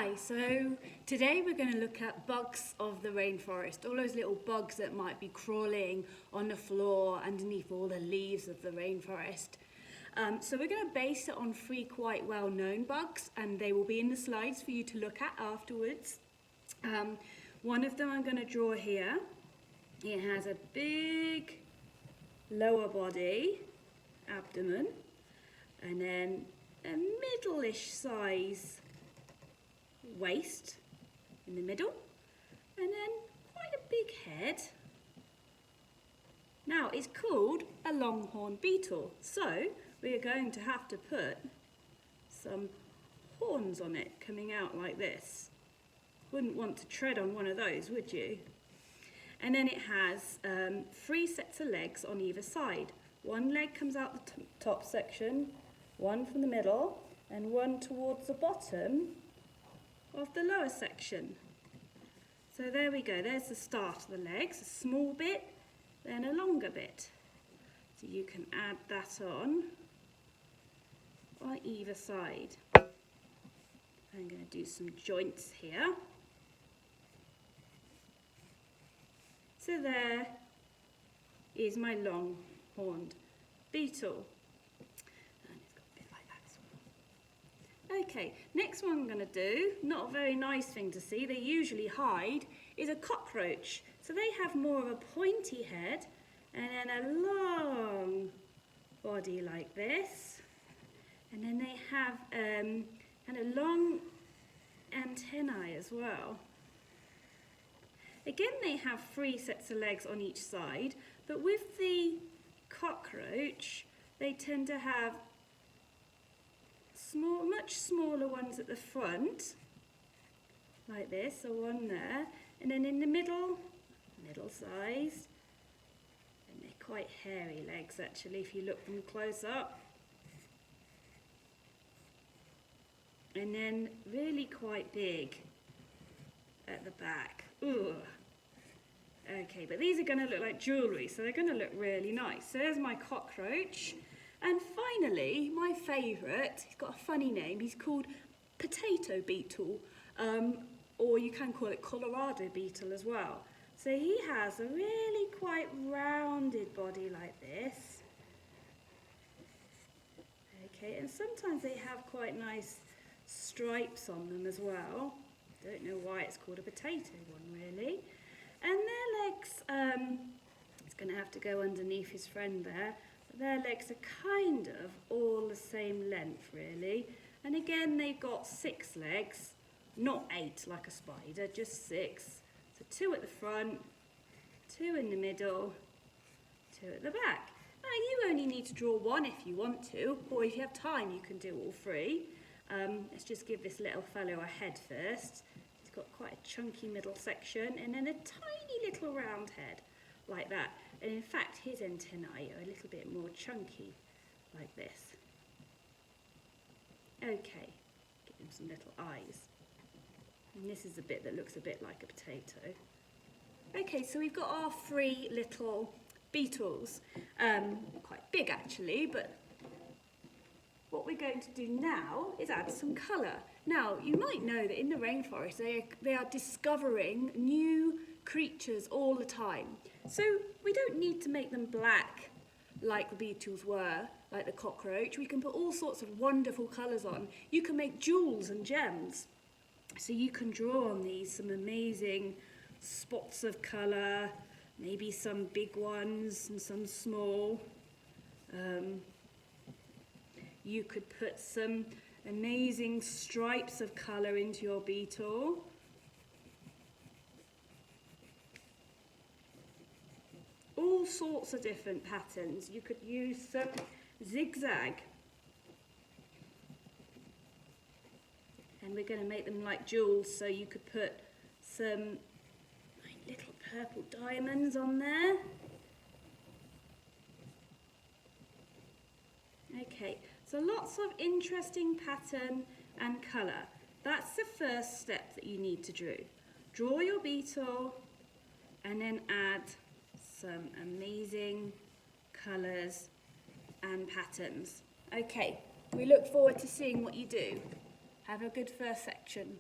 Hi, so today we're going to look at bugs of the rainforest, all those little bugs that might be crawling on the floor underneath all the leaves of the rainforest. So we're going to base it on 3 quite well-known bugs, and they will be in the slides for you to look at afterwards. One of them I'm going to draw here. It has a big lower body, abdomen, and then a middle-ish size waist in the middle, and then quite a big head. Now it's called a longhorn beetle, so we are going to have to put some horns on it coming out like this. Wouldn't want to tread on one of those, would you? And then it has 3 sets of legs on either side. One leg comes out the top section, one from the middle, and one towards the bottom of the lower section. So there we go, there's the start of the legs, a small bit, then a longer bit. So you can add that on either side. I'm going to do some joints here. So there is my long-horned beetle. Okay, next one I'm going to do, not a very nice thing to see, they usually hide, is a cockroach. So they have more of a pointy head and then a long body like this. And then they have kind of long antennae as well. Again, they have 3 sets of legs on each side, but with the cockroach, they tend to have much smaller ones at the front, like this, so one there, and then in the middle size, and they're quite hairy legs actually if you look them close up, and then really quite big at the back. Ugh. Okay, but these are going to look like jewellery, so they're going to look really nice. So there's my cockroach. And finally, my favourite, he's got a funny name, he's called potato beetle, or you can call it Colorado beetle as well. So he has a really quite rounded body like this. Okay, and sometimes they have quite nice stripes on them as well. Don't know why it's called a potato one really. And their legs, it's going to have to go underneath his friend there. Their legs are kind of all the same length really, and again they've got 6 legs, not 8 like a spider, just 6. So 2 at the front, 2 in the middle, 2 at the back. Now you only need to draw 1 if you want to, or if you have time you can do all 3. Let's just give this little fellow a head first. He's got quite a chunky middle section and then a tiny little round head like that. And in fact, his antennae are a little bit more chunky, like this. Okay, give him some little eyes. And this is the bit that looks a bit like a potato. Okay, so we've got our 3 little beetles. Quite big actually, but what we're going to do now is add some colour. Now, you might know that in the rainforest they are discovering new creatures all the time. So we don't need to make them black like the beetles were, like the cockroach. We can put all sorts of wonderful colours on. You can make jewels and gems. So you can draw on these some amazing spots of colour, maybe some big ones and some small. You could put some amazing stripes of colour into your beetle. All sorts of different patterns. You could use some zigzag. And we're going to make them like jewels, so you could put some little purple diamonds on there. Okay, so lots of interesting pattern and colour. That's the first step that you need to do. Draw your beetle and then add some amazing colours and patterns. Okay, we look forward to seeing what you do. Have a good first section.